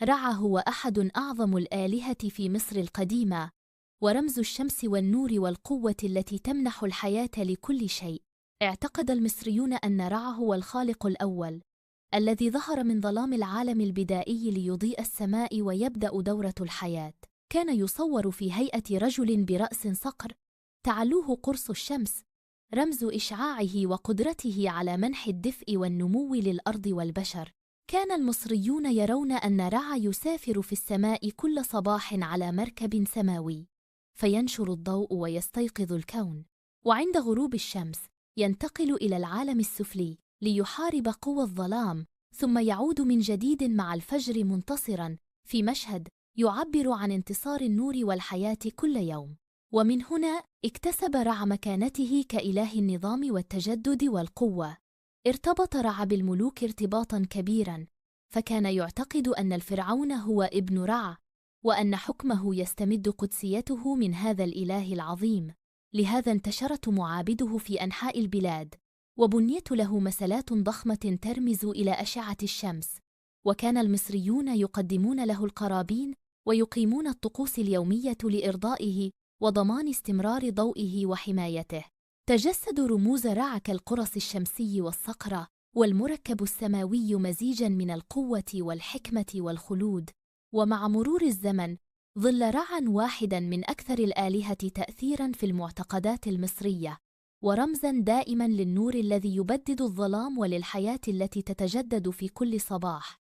رع هو أحد أعظم الآلهة في مصر القديمة، ورمز الشمس والنور والقوة التي تمنح الحياة لكل شيء. اعتقد المصريون أن رع هو الخالق الأول الذي ظهر من ظلام العالم البدائي ليضيء السماء ويبدأ دورة الحياة. كان يصور في هيئة رجل برأس صقر تعلوه قرص الشمس، رمز إشعاعه وقدرته على منح الدفء والنمو للأرض والبشر. كان المصريون يرون أن رع يسافر في السماء كل صباح على مركب سماوي فينشر الضوء ويستيقظ الكون، وعند غروب الشمس ينتقل إلى العالم السفلي ليحارب قوى الظلام، ثم يعود من جديد مع الفجر منتصراً في مشهد يعبر عن انتصار النور والحياة كل يوم. ومن هنا اكتسب رع مكانته كإله النظام والتجدد والقوة. ارتبط رع بالملوك ارتباطاً كبيراً، فكان يعتقد أن الفرعون هو ابن رع، وأن حكمه يستمد قدسيته من هذا الإله العظيم. لهذا انتشرت معابده في أنحاء البلاد، وبنيت له مسلات ضخمة ترمز إلى أشعة الشمس، وكان المصريون يقدمون له القرابين ويقيمون الطقوس اليومية لإرضائه وضمان استمرار ضوئه وحمايته. تجسد رموز رع كالقرص الشمسي والصقر والمركب السماوي مزيجاً من القوة والحكمة والخلود. ومع مرور الزمن ظل رعاً واحداً من أكثر الآلهة تأثيراً في المعتقدات المصرية، ورمزاً دائماً للنور الذي يبدد الظلام وللحياة التي تتجدد في كل صباح.